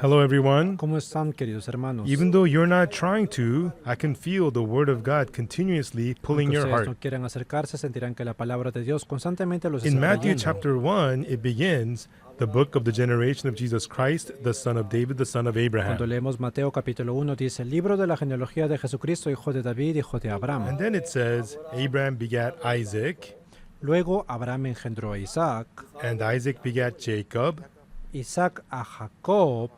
Hello, everyone. ¿Cómo están, queridos hermanos? Even though you're not trying to, I can feel the Word of God continuously pulling Aunque your ustedes heart. no quieran acercarse, sentirán que la palabra de Dios constantemente los In está Matthew trayendo. chapter 1, it begins the book of the generation of Jesus Christ, the son of David, the son of Cuando Abraham. leemos Mateo capítulo 1, dice, el libro de la genealogía de Jesucristo, hijo de David, hijo de And Abraham. then it says, Abraham begat Isaac, Luego Abraham engendró a Isaac, and Isaac begat Jacob, Isaac a Jacob,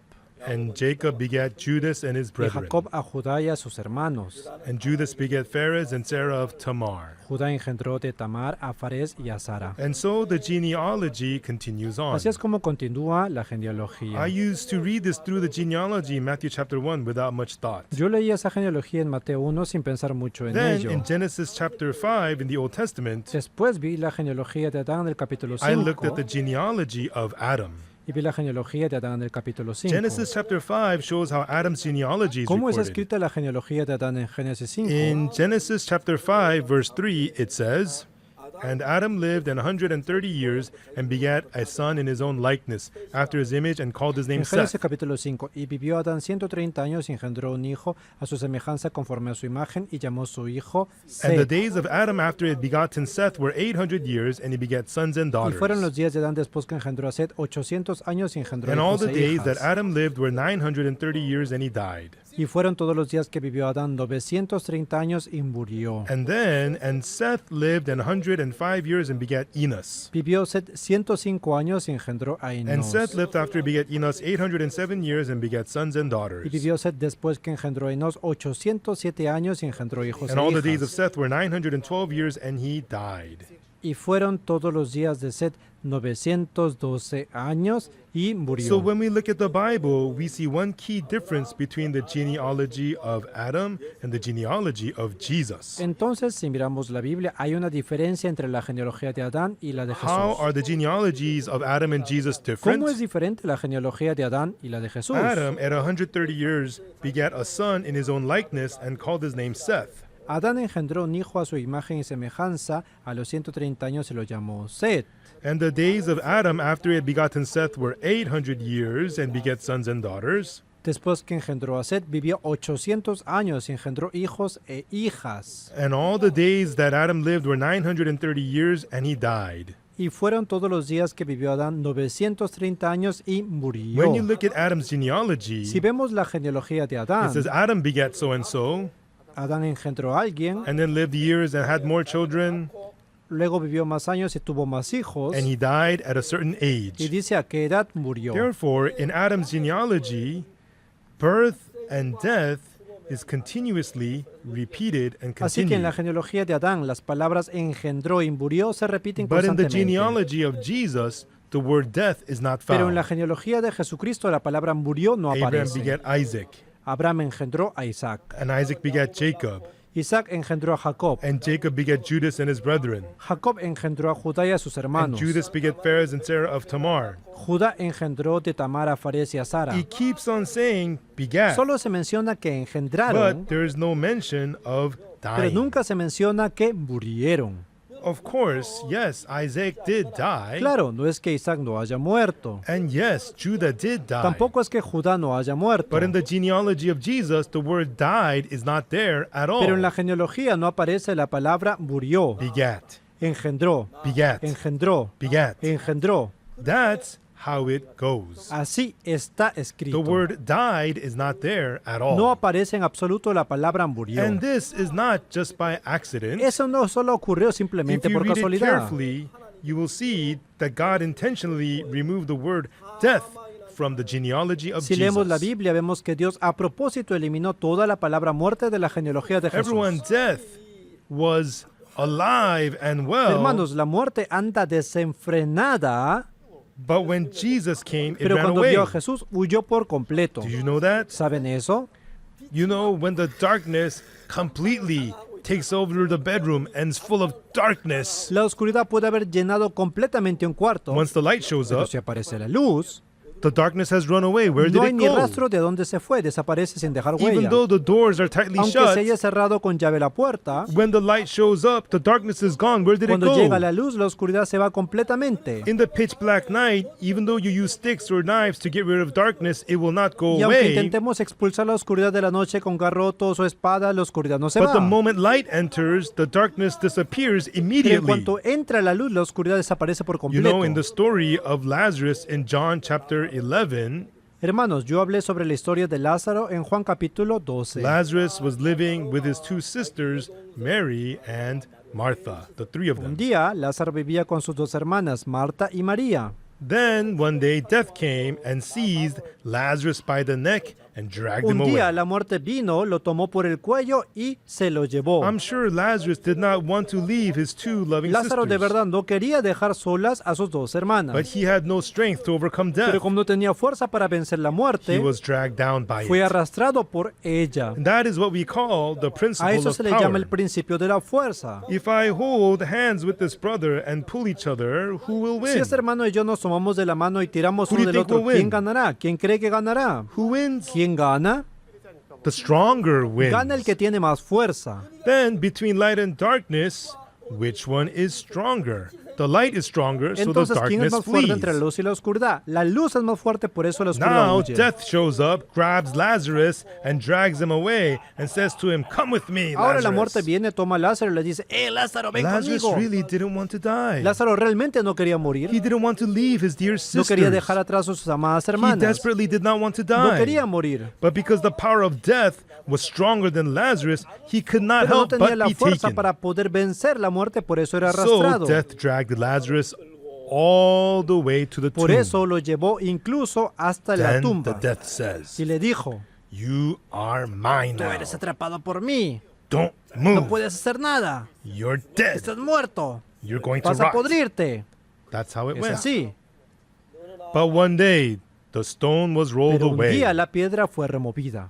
and Jacob begat Judas and his y brethren. Jacob a Judá y a sus hermanos. And Judas begat Pharez and Sarah of Tamar. Judá engendró de Tamar a Fares y a Sara. And so the genealogy continues on. Así es como continúa la genealogía. I used to read this through the genealogy in Matthew chapter 1 without much thought. Yo leí esa genealogía en Mateo 1 sin pensar mucho en Then ello. in Genesis chapter 5 in the Old Testament, Después vi la genealogía de Adán en el capítulo I looked at 5 the genealogy of Adam. y vi la genealogía de Adán en el capítulo 5. Genesis chapter 5 shows how Adam's genealogy is ¿Cómo es recorded. escrita la genealogía de Adán en Génesis 5? In Genesis chapter 5 verse 3 it says, "And Adam lived 130 years and begat a son in his own likeness, after his image, and called his name En Génesis Seth. capítulo 5, y vivió Adán 130 años y engendró un hijo a su semejanza conforme a su imagen y llamó su hijo And the Set. days of Adam after he had begotten Seth were 800 years, and he begat sons and Y fueron daughters. los días de Adán después que engendró a Set 800 años y engendró And all hijos the e days that hijas. Adam lived were 930 years, and he died. Y fueron todos los días que vivió Adán 930 años y murió. And Seth lived 105 years and begat Enos. Vivió Set 105 años y engendró a And Enos. Seth lived after he begat Enos 807 years and begat sons and Y daughters. vivió Set después que engendró a Enos 807 años y engendró hijos And e all the days of hijas. Seth were 912 years, and he died. Y fueron todos los días de Set 912 años y murió. So when we look at the Bible, we see one key difference between the genealogy of Adam and the genealogy of Jesus. Entonces, si miramos la Biblia, hay una diferencia entre la genealogía de Adán y la de How Jesús. are the genealogies of Adam and Jesus different? ¿Cómo es diferente la genealogía de Adán y la de Jesús? Adam, at 130 years, begat a son in his own likeness and called his name Seth. Adán engendró un hijo a su imagen y semejanza, a los 130 años se lo llamó Set. And the days of Adam after he had begotten Seth were 800 years and begat sons and daughters. Después que engendró a Set, vivió 800 años y engendró hijos e hijas. And all the days that Adam lived were 930 years, and he died. Y fueron todos los días que vivió Adán 930 años y murió. When you look at Adam's genealogy, Si vemos la genealogía de it Adán, says Adam begat so and so, Adán engendró a alguien, and then lived years and had more children, luego vivió más años y tuvo más hijos, and he died at a certain y age. dice a qué edad murió. Therefore, in Adam's genealogy, birth and death is continuously repeated and Así que en la continued. genealogía de Adán, las palabras engendró y murió se repiten But in the constantemente. genealogy of Jesus, the word death is not Pero en la found. genealogía de Jesucristo la palabra murió no Abraham aparece. begat Isaac, Abraham engendró a Isaac. and Isaac begat Jacob, Isaac engendró a Jacob. and Jacob begat Judas and his brethren. Jacob engendró a Judá y a sus And hermanos. Judas begat Pharez and Sarah of Tamar. Judá engendró de Tamar a Fares y a Sara. He keeps on saying begat, Solo se menciona que engendraron, but there is no mention of pero dying. nunca se menciona que murieron. Of course, yes, Isaac did die, Claro, no es que Isaac no haya muerto. and yes, Judah did die. Tampoco es que Judá no haya muerto. But in the genealogy of Jesus, the word died is not there at all. Pero en la genealogía no aparece la palabra murió. Begat, Engendró, begat, engendró, begat. engendró. That's how it goes. Así está The escrito. word died is not there at all. No aparece en absoluto la palabra murió. And this is not just by accident. Eso no solo ocurrió If simplemente you por read it casualidad. carefully, you will see that God intentionally removed the word death from the genealogy of Si leemos la Jesus. Biblia, vemos que Dios a propósito eliminó toda la palabra muerte de la genealogía de Everyone, Jesús. death was alive and well, Hermanos, la muerte anda desenfrenada, but when Jesus came, it pero ran cuando away. vio a Jesús, huyó por completo. Did you know that? ¿Saben eso? You know, when the darkness completely takes over the bedroom and is full of darkness, La oscuridad puede haber llenado completamente un cuarto, once the light shows pero up, si aparece la luz, The darkness has run away. Where did No hay it ni go? rastro de dónde se fue, desaparece sin dejar Even huella. though the doors are tightly Aunque se haya shut, cerrado con llave la puerta, when the light shows up, the darkness is gone. Where did it cuando llega go? la luz, la oscuridad se va completamente. In the pitch black night, even though you use sticks or knives to get rid of darkness, it will not go Y aunque away. intentemos expulsar la oscuridad de la noche con garrotos o espada, la oscuridad no se But the va. moment light enters, the darkness disappears Pero en immediately. cuanto entra la luz, la oscuridad desaparece por You completo. know, in the story of Lazarus in John chapter 11, Hermanos, yo hablé sobre la historia de Lázaro en Juan capítulo 12. Lazarus was living with his two sisters, Mary and Martha, the three of Un them. día, Lázaro vivía con sus dos hermanas, Marta y María. Then one day death came and seized Lazarus by the neck and dragged Un him día away. la muerte vino, lo tomó por el cuello y se lo llevó. I'm sure Lazarus did not want to leave his two loving Lázaro de sisters, verdad no quería dejar solas a sus dos but hermanas. he had no strength to overcome Pero death. como no tenía fuerza para vencer la He muerte, was dragged down by fue it. arrastrado por ella. And that is what we call the A principle eso of se le llama power. el principio de la fuerza. If I hold hands with this brother and pull each other, who will Si win? este hermano y yo nos tomamos de la mano y tiramos Who do uno you del think otro, will ¿quién win? ganará? ¿Quién cree que ganará? Who wins? ¿Quién gana? The stronger Gana el wins. que tiene más fuerza. Then between light and darkness, which one is stronger? The light is stronger, so the Entonces, ¿quién es darkness más fuerte entre la flees. luz y la oscuridad? La luz es más fuerte, por eso la oscuridad Now huye. death shows up, grabs Lazarus, and drags him away, and says to him, "Come with me, Ahora la muerte Lazarus." viene, toma a Lázaro y le dice, Lázaro, ven Lazarus conmigo. really didn't want to die. Lázaro realmente no quería morir. He didn't want to leave his dear No sisters. quería dejar atrás a sus amadas He hermanas. desperately did not want to No die. quería morir. But because the power of death was stronger than Lazarus, he could not Pero no help tenía but la be fuerza taken. para poder vencer la muerte, por eso era So arrastrado. death dragged Lazarus all the way to the Por tomb. eso lo llevó incluso hasta la Then the tumba. death says, Y le dijo, "You are mine tú now. eres atrapado por mí. Don't No move. puedes hacer nada. You're dead. Estás muerto. You're going to Vas a rot." podrirte. That's how it Es went. así. But one day, the stone was rolled Pero un away. día la piedra fue removida.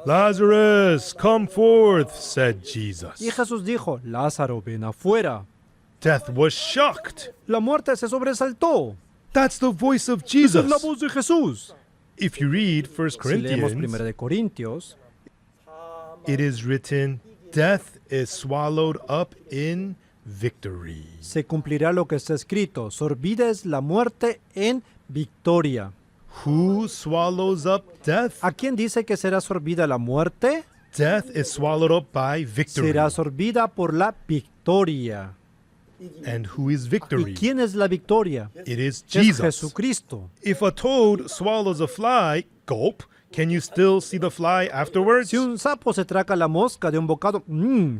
Lazarus, come forth, said Jesus. Y Jesús dijo, Lázaro, ven afuera. Death was shocked. La muerte se sobresaltó. That's the voice of Esa es la Jesus. voz de Jesús. If you read 1 Si leemos Corinthians, 1 de Corintios, it is written, death is swallowed up in victory. se cumplirá lo que está escrito. Sorbida es la muerte en victoria. Who swallows up death? ¿A quién dice que será sorbida la muerte? Death is swallowed up by victory. Será sorbida por la victoria. And who is ¿Y victory? quién es la victoria? It is Es Jesus. Jesucristo. If a toad swallows a fly, gulp, can you still see the fly afterwards? Si un sapo se traga la mosca de un bocado,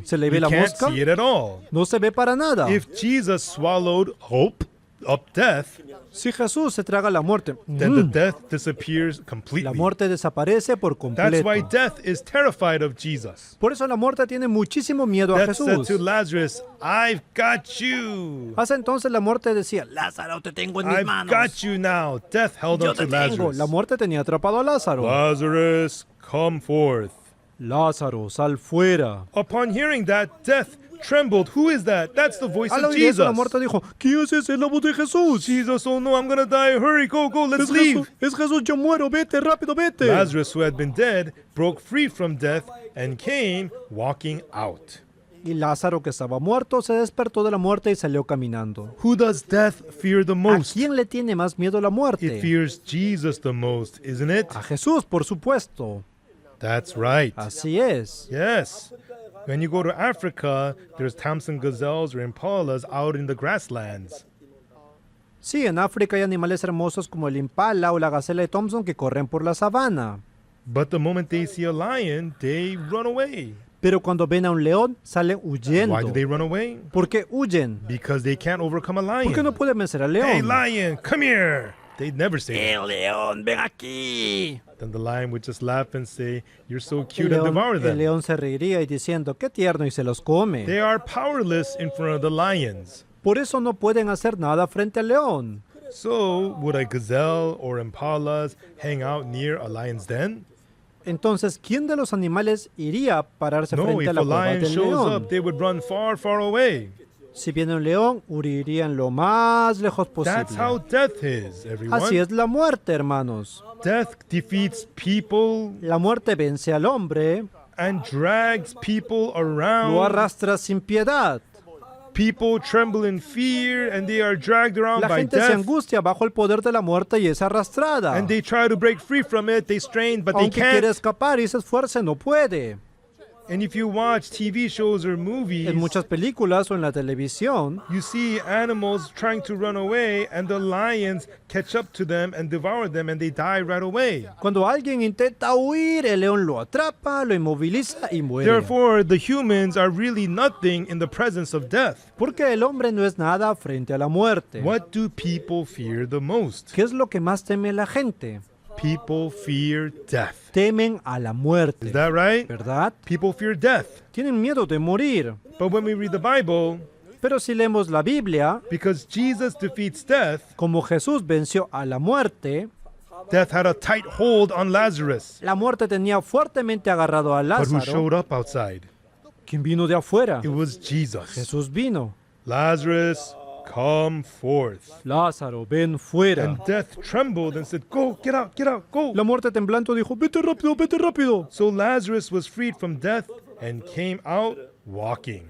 ¿se le ve You la can't mosca? see it at all. No se ve para nada. If Jesus swallowed hope up death, Si Jesús se traga la muerte, then the death disappears la completely. muerte desaparece por That's why completo. death is terrified of Jesus. Por eso la muerte tiene muchísimo miedo a Death said Jesús. to Lazarus, I've got you. Hasta entonces la muerte decía, Lázaro, te tengo en mis I've manos. got you now. Death held Yo on te to tengo. Lazarus. La muerte tenía atrapado a Lázaro. Lazarus, come forth. Lázaro, sal fuera. Upon hearing that, death trembled. Who is that? That's the voice Al of oír eso, la Jesus. muerte dijo, ¿quién es ese? Es la voz de Jesús. Jesus, oh no, I'm gonna die. Hurry, go, let's Es leave. Jesús, es Jesús, yo muero, vete, rápido, vete. Lazarus, who had been dead, broke free from death and came walking out. Y Lázaro, que estaba muerto, se despertó de la muerte y salió caminando. Who does death fear the ¿A most? quién le tiene más miedo la It muerte? fears Jesus the most, isn't it? A Jesús, por supuesto. That's right. Así es. Yes. When you go to Africa, there's Thompson gazelles or impalas out in the grasslands. Sí, en África hay animales hermosos como el impala o la gacela de Thompson que corren por la sabana. But the moment they see a lion, they run away. Pero cuando ven a un león, salen huyendo. Why do they run away? ¿Por qué huyen? Because they can't overcome a ¿Por qué no lion. pueden vencer al Hey, león? lion, come here. They'd never say that. león, ven aquí! Then the lion would just laugh and say, You're so El cute, and devour el them. león se reiría y diciendo, qué tierno, y se los come. They are powerless in front of the lions. Por eso no pueden hacer nada frente al león. So, would a gazelle or impalas hang out near a lion's den? Entonces, ¿quién de los animales iría a pararse No, frente if a la a cueva lion del shows león? up, they would run far, far away. Si viene un león, huirían lo más lejos That's how posible. death is, Así everyone. es la muerte, hermanos. Death defeats people La muerte vence al hombre, and drags people lo around. arrastra sin piedad. People tremble in fear and they are dragged around La by gente se death. angustia bajo el poder de la muerte y es arrastrada. And they try to break free from it. They strain, but they Aunque quiere can't. escapar y se esfuerce, no puede. And if you watch TV shows or movies, En muchas películas o en la televisión, you see animals trying to run away and the lions catch up to them and devour them and they die right away. cuando alguien intenta huir, el león lo atrapa, lo inmoviliza y muere. Therefore, the humans are really nothing in the presence of death. Porque el hombre no es nada frente a la muerte. What do people fear the most? ¿Qué es lo que más teme la gente? People fear death. Temen a la muerte, Is that right? ¿verdad? People fear death. Tienen miedo de morir. But when we read the Bible, Pero si leemos la Biblia, because Jesus defeats death, como Jesús venció a la muerte, death had a tight hold on Lazarus. la muerte tenía fuertemente agarrado a But who Lázaro. showed up outside? ¿Quién vino de afuera? It was Jesus. Jesús vino. Lazarus, come forth. Lázaro, ven fuera. And death trembled and said, Go, get out, go. La muerte temblando dijo, vete rápido, vete rápido. So Lazarus was freed from death and came out walking.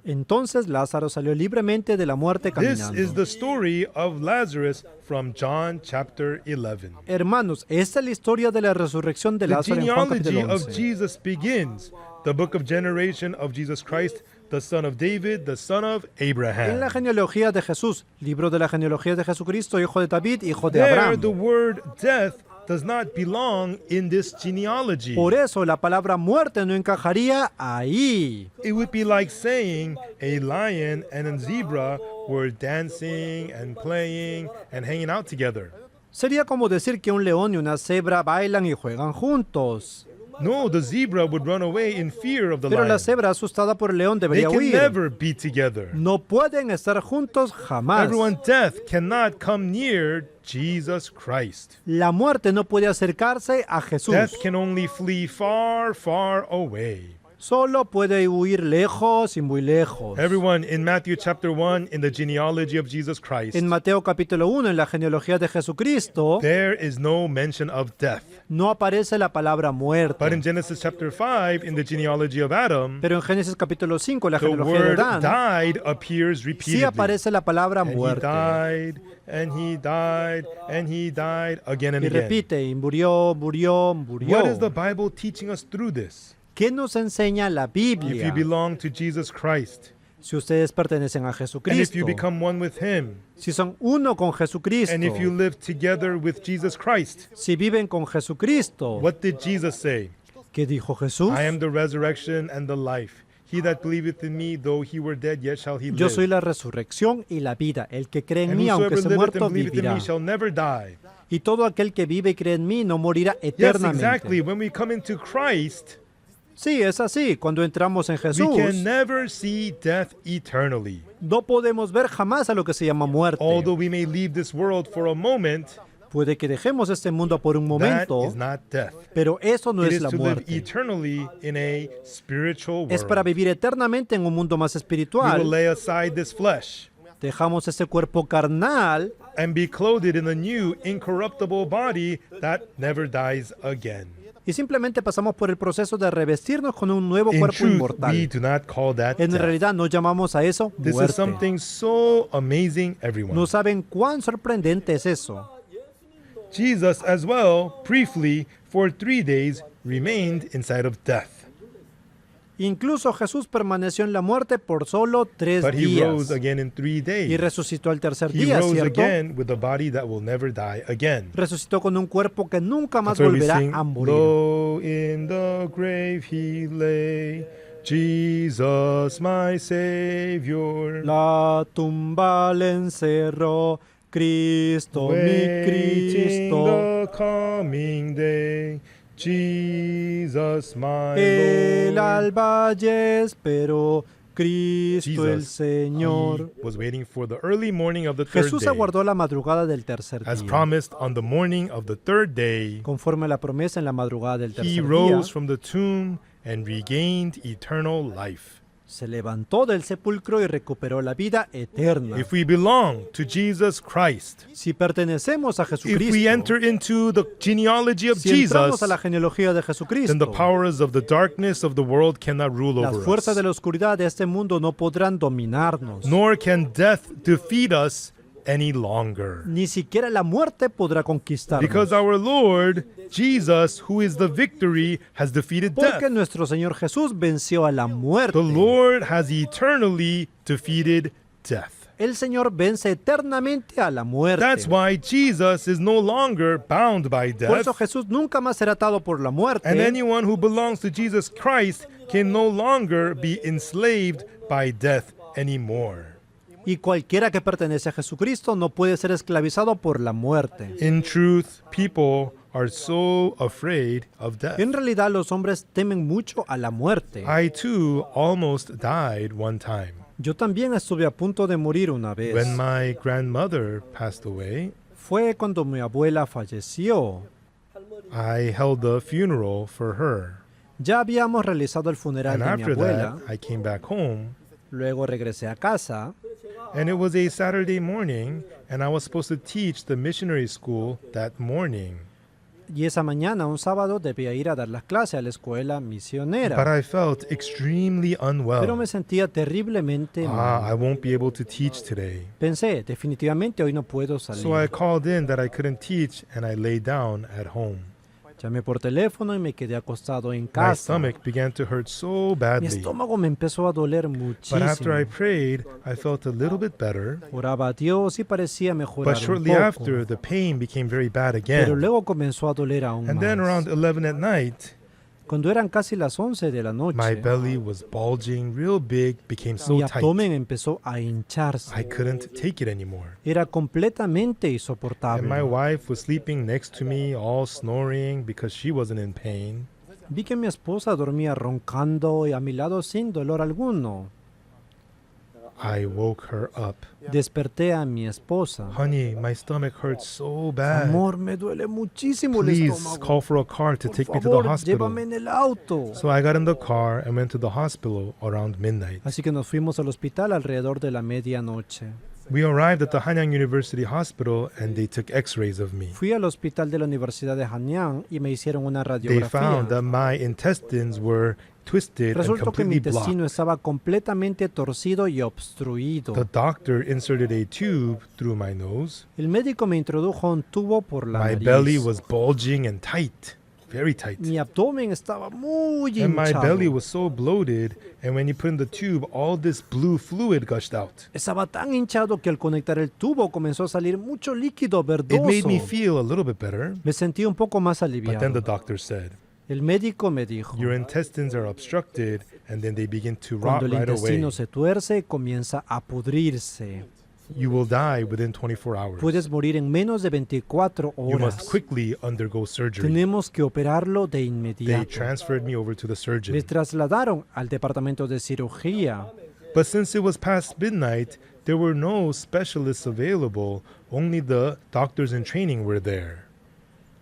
Entonces Lázaro salió libremente de la muerte This is caminando. the story of Lazarus from John chapter 11. Hermanos, esta es la historia de la resurrección de The Lázaro en Juan genealogy capítulo of 11. Jesus begins. The book of generation of Jesus Christ, the son of David, the son of En la Abraham. genealogía de Jesús, libro de la genealogía de Jesucristo, hijo de David, hijo de There, Abraham. the word death does not belong in this genealogy. Por eso la palabra muerte no encajaría ahí. It would be like saying a lion and a zebra were dancing and playing and hanging out together. Sería como decir que un león y una cebra bailan y juegan juntos. No, the zebra would run away in fear of the Pero lion. la cebra asustada por el león They debería can huir. never be together. No pueden estar juntos jamás. Everyone, death cannot come near Jesus Christ. La muerte no puede acercarse a Jesús. Death can only flee far, far away. Solo puede huir lejos y muy lejos. Everyone, in Matthew chapter 1, in the genealogy of Jesus Christ, En Mateo capítulo 1, en la genealogía de Jesucristo, there is no mention of death. no aparece la palabra But in muerte. Genesis chapter 5, in the genealogy of Adam, Pero en Génesis capítulo 5, en la the genealogía de word Adán, died appears sí repeatedly. aparece la palabra And he muerte. died, and he died, and he died again and Y again. repite, y murió, murió, murió. What is the Bible teaching us through this? ¿Qué nos enseña la If you Biblia? belong to Jesus Christ, Si ustedes pertenecen a and if Jesucristo, you become one with Him, si son uno con Jesucristo, and if you live together with Jesus Christ, si viven con Jesucristo, what did Jesus say? ¿qué dijo Jesús? I am the resurrection and the life. He that believeth in me, though he were dead, yet shall he Yo soy live. la resurrección y la vida. El que cree en And mí, aunque whosoever esté liveth muerto, and believeth in vivirá. me shall never die. Y todo aquel que vive y cree en mí no morirá Yes, eternamente. exactly. When we come into Christ, Sí, es así. Cuando entramos en we Jesús, can never see death eternally. no podemos ver jamás a lo que se llama muerte. Although we may leave this world for a moment, Puede que dejemos este mundo por un that momento, is not death. pero eso no It es is la to live muerte. eternally in a spiritual Es para world. vivir eternamente en un mundo más We will espiritual. lay aside this flesh Dejamos ese cuerpo carnal and be clothed in a new incorruptible body that never dies again. y simplemente pasamos por el proceso de revestirnos con un nuevo In cuerpo truth, we inmortal. do not call that En death. realidad no llamamos a eso This is muerte. something so amazing, everyone. No saben cuán sorprendente es eso. Jesus as well, briefly, for 3 days, remained inside of death. Incluso Jesús permaneció en la muerte por solo 3 But he días rose again in 3 y days. resucitó al tercer He día, rose ¿cierto? again with a body that will never die again. Resucitó con un cuerpo que nunca más That's why we volverá sing, a morir. Lo in the grave he lay, Jesus my Savior. La tumba le encerró, Cristo, mi Waiting Cristo. the coming day, Jesus my El Lord. alba ya esperó, Cristo el Jesus, Señor. he was waiting for the early morning of the third Jesús day. aguardó la madrugada del tercer As día. promised on the morning of the third day, Conforme a la promesa en la madrugada del he tercer día, rose from the tomb and regained eternal life. Se levantó del sepulcro y recuperó la vida eterna. If we belong to Jesus Christ, Si pertenecemos a if we Jesucristo, enter into the genealogy of si entramos Jesus, a la genealogía de then the Jesucristo, powers of the darkness of the world cannot rule las over fuerzas de us, la oscuridad de este mundo no podrán dominarnos. nor can death defeat us any longer. Ni siquiera la muerte podrá conquistarnos. Because our Lord Jesus, who is the victory, has defeated Porque death. nuestro Señor Jesús venció a la muerte. The Lord has eternally defeated death. El Señor vence eternamente a la muerte. That's why Jesus is no longer bound by Por death. eso Jesús nunca más será atado por la muerte. And anyone who belongs to Jesus Christ can no longer be enslaved by death anymore. Y cualquiera que pertenece a Jesucristo no puede ser esclavizado por la muerte. In truth, people are so afraid of death. En realidad los hombres temen mucho a la muerte. I too almost died one time. Yo también estuve a punto de morir una vez. When my grandmother passed away, Fue cuando mi abuela falleció. I held the funeral for her. Ya habíamos realizado el funeral And de mi after abuela. that, I came back home, Luego regresé a casa. and it was a Saturday morning, and I was supposed to teach the missionary school that morning. Y esa mañana, un sábado, debía ir a dar las clases a la escuela misionera. But I felt extremely Pero unwell. me sentía terriblemente I mal. won't be able to teach today. Pensé, definitivamente hoy no puedo So I salir. called in that I couldn't teach, and I lay down at home. Llamé por teléfono y me quedé acostado en My casa. stomach began to hurt so Mi badly. estómago me empezó a doler But after I muchísimo. prayed, I felt a little bit better. Oraba a Dios y parecía mejorar But un shortly poco. after, the pain became very bad Pero again. luego comenzó a doler aún And then around más. 11 at night, Cuando eran casi las 11 de la my noche, belly was bulging real big, became so mi tight. abdomen empezó a I hincharse. couldn't take it anymore. Era completamente And my insoportable. wife was sleeping next to me, all snoring because she wasn't in pain. Vi que mi esposa dormía roncando y a mi lado sin dolor alguno. I woke her up. Desperté a mi esposa. Honey, my stomach hurts so bad. Amor, me duele muchísimo el Please estómago. call for a car to Por take me to the favor, hospital. llévame en el auto. So I got in the car and went to the hospital around midnight. Así que nos fuimos al hospital alrededor de la medianoche. We arrived at the Hanyang University Hospital and they took x-rays of me. Fui al hospital de la Universidad de Hanyang y me hicieron una They found radiografía. that my intestines were twisted and Resultó que mi completely intestino blocked. estaba completamente torcido y obstruido. The doctor inserted a tube through my nose. El médico me introdujo un tubo por la My nariz. belly was bulging and tight, very tight. Mi abdomen estaba muy And my hinchado. belly was so bloated, and when you put in the tube, all this blue fluid gushed out. Estaba tan hinchado que al conectar el tubo comenzó a salir mucho líquido It made me verdoso. feel a little bit better, Me sentí un poco más but then the aliviado. doctor said, El médico me dijo, your intestines are obstructed, and then they begin to rot cuando el right away. intestino se tuerce, comienza a pudrirse. You will die within 24 hours. Puedes morir en menos de 24 You must horas. quickly undergo surgery. Tenemos que operarlo de They inmediato. transferred me over to the Me surgeon. trasladaron al departamento de cirugía. But since it was past midnight, there were no specialists available. Only the doctors in training were there.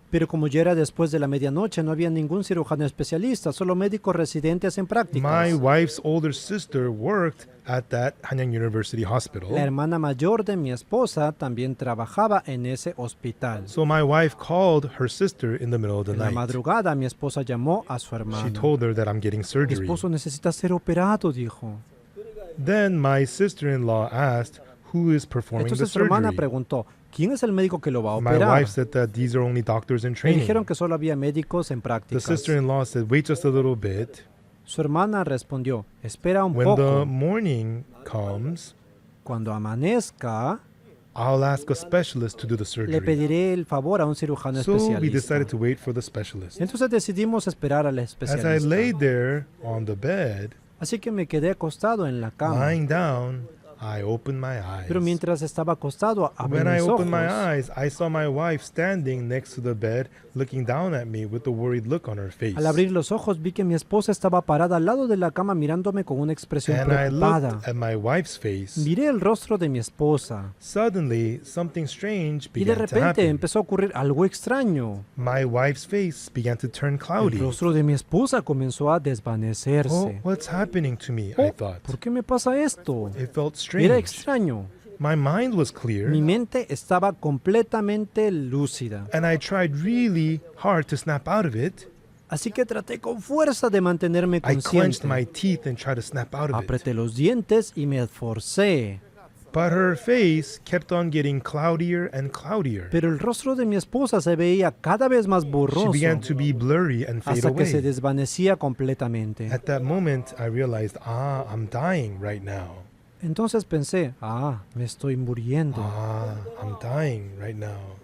Pero como ya era después de la medianoche, no había ningún cirujano especialista, solo médicos residentes en My prácticas. wife's older sister worked at that Hanyang University hospital. La hermana mayor de mi esposa también trabajaba en ese hospital. So my wife called her sister in the middle of the En la night. madrugada, mi esposa llamó a su She hermano. told her that I'm getting Mi surgery. esposo necesita ser operado, dijo. Then my sister-in-law asked who is performing the Entonces su hermana surgery. preguntó, ¿quién es el médico que lo va a My operar? wife said that these are only doctors in Me training. dijeron que solo había médicos en The prácticas. sister-in-law said, wait just a little bit. Su hermana respondió, espera un When the poco. morning comes, Cuando amanezca, I'll ask a specialist to do the le surgery. pediré el favor a un cirujano So we especialista. decided to wait for the specialist. Entonces decidimos esperar al As I especialista. lay there on the bed, Así que me quedé acostado en la cama. lying down, I opened my eyes. Pero mientras estaba acostado, abrí When I mis opened my ojos. eyes, I saw my wife standing next to the bed, looking down at me with a worried look on her face. Al abrir los ojos vi que mi esposa estaba parada al lado de la cama mirándome con una expresión And I preocupada. looked at my wife's face. Miré el rostro de mi esposa Suddenly, something strange y de began to repente happen. empezó a ocurrir algo extraño. My wife's face began to turn El cloudy. rostro de mi esposa comenzó a Oh, desvanecerse. what's happening to me? I Oh, thought. ¿por qué me pasa esto? It felt Era strange. extraño. My mind was clear, Mi mente estaba completamente lúcida. and I tried really hard to snap out of it. Así que traté con fuerza de mantenerme I clenched my consciente. teeth and tried to snap out of it. Apreté los dientes y me esforcé. But her face kept on getting cloudier and cloudier. Pero el rostro de mi esposa se veía cada vez más She borroso began to be blurry and fade hasta que se away. desvanecía completamente. At that moment, I realized, I'm dying right now. Entonces pensé, me estoy muriendo. I'm dying right now.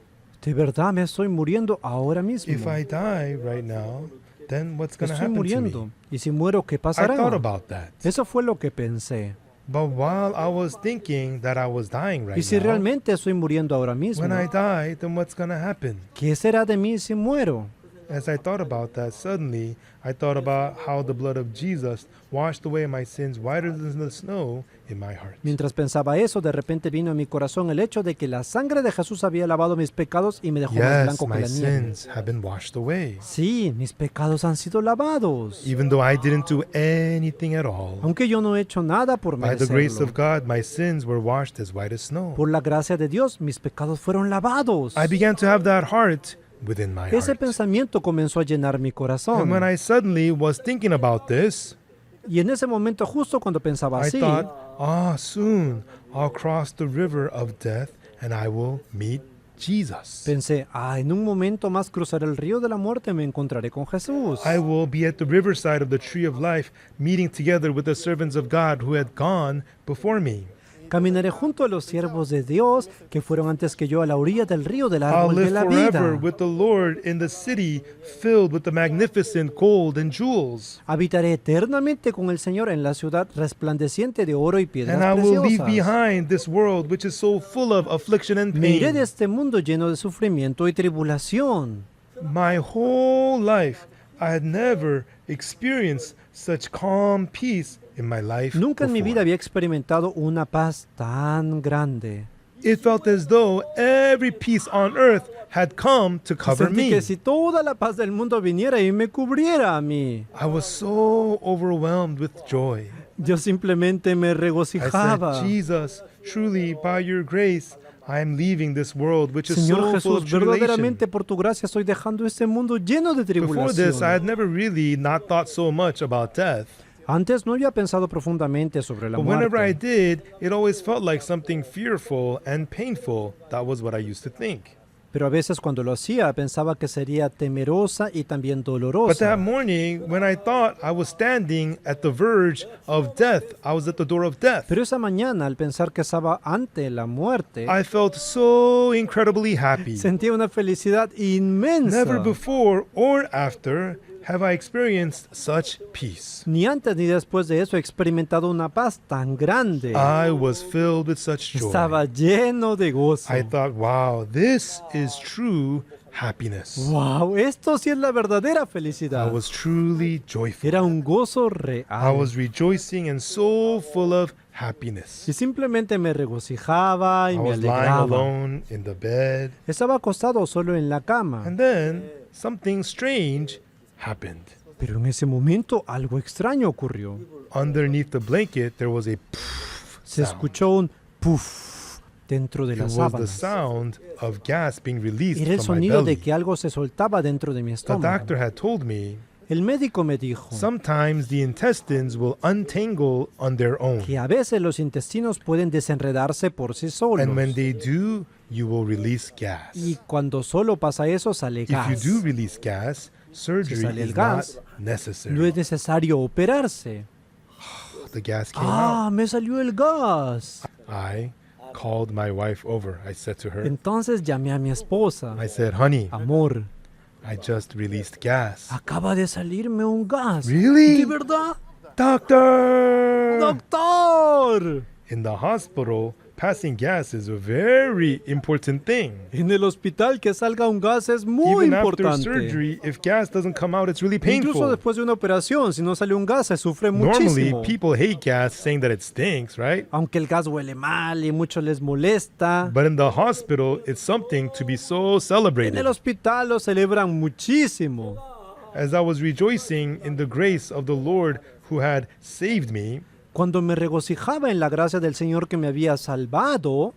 De verdad me estoy muriendo ahora mismo. If I die right now, then what's going to Estoy happen to muriendo. me? Y si muero, ¿qué I thought pasará? about that. Eso fue lo que pensé. But while I was thinking that I was dying right Y si now, realmente estoy muriendo ahora mismo, when I die, then what's going to happen? ¿qué será de mí si muero? As I thought about that, suddenly I thought about how the blood of Jesus washed away my sins whiter than the snow in my heart. Mientras pensaba eso, de repente vino a mi corazón el hecho de que la sangre de Jesús había lavado mis pecados y me dejó más Yes, blanco que my la nieve. sins have been washed away. Sí, mis pecados han sido lavados. Even though I didn't do anything at all, Aunque yo no he hecho nada por by the grace merecerlo. of God, my sins were washed as white as snow. Por la gracia de Dios, mis pecados fueron lavados. I began to have that heart within my Ese heart. pensamiento comenzó a llenar mi And corazón. when I suddenly was thinking about this, Y en ese momento, justo cuando pensaba I así, thought, soon I'll cross the river of death and I will meet Jesus. pensé, en un momento más cruzaré el río de la muerte y me encontraré con Jesús. I will be at the riverside of the tree of life, meeting together with the servants of God who had gone before me. Caminaré junto a los siervos de Dios que fueron antes que yo a la orilla del río del I'll árbol de live la forever vida. with the Lord in the city filled with the magnificent gold and jewels. Habitaré eternamente con el Señor en la ciudad resplandeciente de oro y piedras And I will leave preciosas. behind this world which is so full of affliction and Me iré de pain. este mundo lleno de sufrimiento y tribulación. My whole life, I had never experienced such calm peace in my life Nunca en mi vida before. había experimentado una paz tan grande. It felt as though every peace on earth had come to cover Sentí me. que si toda la paz del mundo viniera y me cubriera a mí. I was so overwhelmed with joy. Yo simplemente me I regocijaba. said, Jesus, truly by your grace, I am leaving this world which is Señor so full Jesús, of tribulation. verdaderamente por tu gracia estoy dejando este mundo lleno de Before this, I had tribulación. never really not thought so much about death. Antes no había pensado profundamente sobre la But whenever I muerte. did, it always felt like something fearful and painful. That was what I used to think. Pero a veces cuando lo hacía pensaba que sería temerosa y también But that dolorosa. morning, when I thought I was standing at the verge of death, I was at the door of death. Pero esa mañana, al pensar que estaba ante la muerte, I felt so incredibly happy. sentía una felicidad inmensa. Never before or after have I experienced such peace. Ni antes ni después de eso he experimentado una paz tan grande. I was filled with such joy. Estaba lleno de gozo. I thought, wow, this is true happiness. Wow, esto sí es la verdadera I felicidad. was truly joyful. Era un gozo I real. was rejoicing and so full of happiness. Y simplemente me regocijaba y I me was lying alegraba. alone in the bed, Estaba acostado solo en la cama. and then something strange happened. Pero en ese momento algo extraño ocurrió. Underneath the blanket, there was a Se sound. escuchó un puff dentro de It las was the sábanas. sound of gas being released Era el from my sonido de belly. que algo se soltaba dentro de mi The estómago. doctor had told me El médico me dijo sometimes the intestines will untangle on their own. que a veces los intestinos pueden desenredarse por sí solos. And when they do, you will release gas. Y cuando solo pasa eso, sale If you gas. do release gas, surgery sale el is gas, not necessary. No es necesario operarse. The gas came out. Me salió el gas. I called my wife over. I said to her, Entonces llamé a mi esposa. I said, honey, Amor, I just released gas. acaba de salirme un gas. Really? ¿De verdad? Doctor! ¡Doctor! In the hospital, passing gas is a very important thing. En el hospital que salga un gas es muy Even after importante. surgery, if gas doesn't come out, it's really Incluso painful. después de una operación, si no sale un gas, se sufre Normally, muchísimo. people hate gas, saying that it stinks, right? Aunque el gas huele mal y muchos les molesta, But in the hospital, it's something to be so en celebrated. el hospital lo celebran muchísimo. As I was rejoicing in the grace of the Lord who had saved me, Cuando me regocijaba en la gracia del Señor que me había salvado,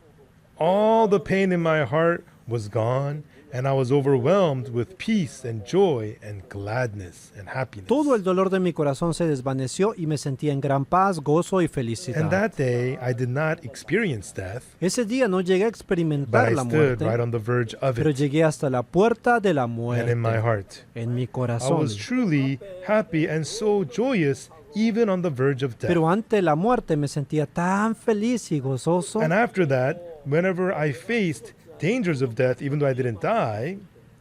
all the pain in my heart was gone, and I was overwhelmed with peace and joy and gladness and happiness. todo el dolor de mi corazón se desvaneció y me sentía en gran paz, gozo y And felicidad. that day, I did not experience death, Ese día no llegué a but experimentar I la stood muerte, right on the verge of pero it. llegué hasta la puerta de la And in my muerte, heart, en mi I corazón. was truly happy and so joyous, even on the verge of death. Pero ante la muerte me sentía tan feliz y gozoso. And after that, whenever I faced dangers of death, even though I didn't die,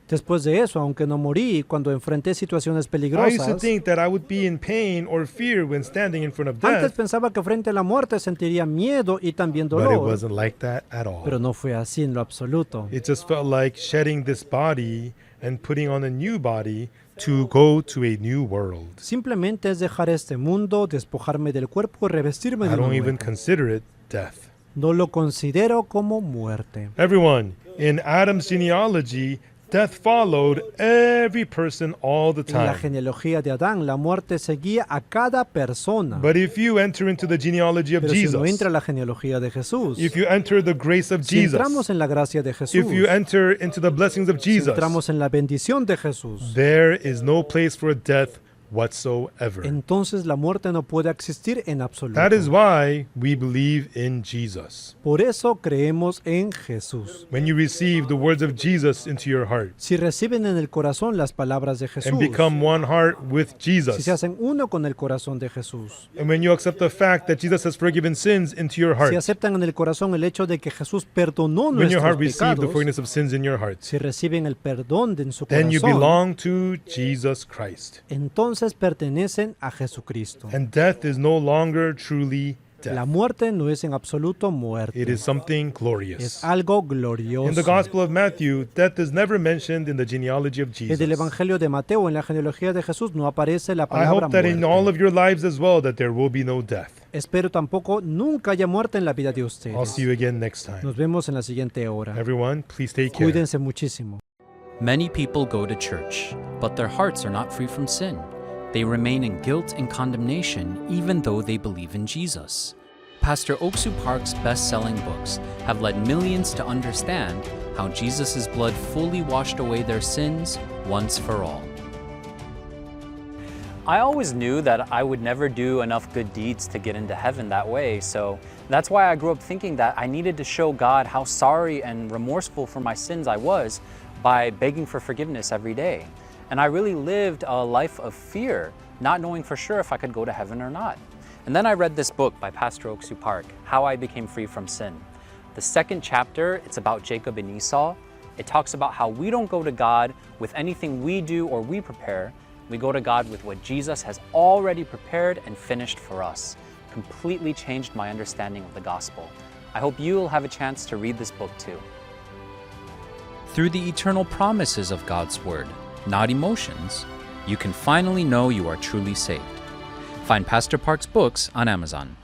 Después de eso, aunque no morí, cuando enfrenté situaciones I used to peligrosas, think that I would be in pain or fear when standing in front of antes death, pensaba que frente a la muerte sentiría miedo y también but it dolor, wasn't like that at all. pero no fue así en lo absoluto. It just felt like shedding this body and putting on a new body to go to a new world. Simplemente es dejar este mundo, despojarme del cuerpo y revestirme I de don't nuevo. even consider it death. No lo considero como muerte. Everyone, in Adam's genealogy, death followed every person all the En la time. genealogía de Adán, la muerte seguía a cada persona. But if you enter into the genealogy of Pero si Jesus, no entra la genealogía de Jesús, if you enter the grace of si entramos Jesus, en la gracia de Jesús, if you enter into the blessings of si Jesus, entramos en la bendición de Jesús, there is no place for death whatsoever. entonces la muerte no puede existir en absoluto. That is why we believe in Jesus. Por eso creemos en Jesús. When you receive the words of Jesus into your heart Si reciben en el corazón las palabras de Jesús, and become one heart with si Jesus, se hacen uno con el corazón de Jesús, and when you accept the fact that Jesus has forgiven sins into your heart, si aceptan en el corazón el hecho de que Jesús perdonó when your nuestros heart received the pecados, forgiveness of sins in your heart, si reciben el perdón en su then you corazón, belong to Jesus Christ. entonces pertenecen a Jesucristo. And death is no longer truly La death. muerte no es en absoluto muerte. It is something Es glorious. algo In glorioso. the Gospel of Matthew, death is never mentioned in the genealogy of Desde el Jesus. Evangelio de Mateo, en la genealogía de Jesús, no aparece la I palabra hope that in all muerte. of your lives as well that there will be no death. Espero tampoco nunca haya muerte en la vida de I'll ustedes. see you again next time. Nos vemos en la siguiente hora. Everyone, please take care. Cuídense muchísimo. Many people go to church, but their hearts are not free from sin. They remain in guilt and condemnation even though they believe in Jesus. Pastor Oksu Park's best-selling books have led millions to understand how Jesus' blood fully washed away their sins once for all. I always knew that I would never do enough good deeds to get into heaven that way, so that's why I grew up thinking that I needed to show God how sorry and remorseful for my sins I was by begging for forgiveness every day. And I really lived a life of fear, not knowing for sure if I could go to heaven or not. And then I read this book by Pastor Oksu Park, How I Became Free from Sin. The second chapter, it's about Jacob and Esau. It talks about how we don't go to God with anything we do or we prepare. We go to God with what Jesus has already prepared and finished for us. Completely changed my understanding of the gospel. I hope you will have a chance to read this book too. Through the eternal promises of God's Word, not emotions, you can finally know you are truly saved. Find Pastor Park's books on Amazon.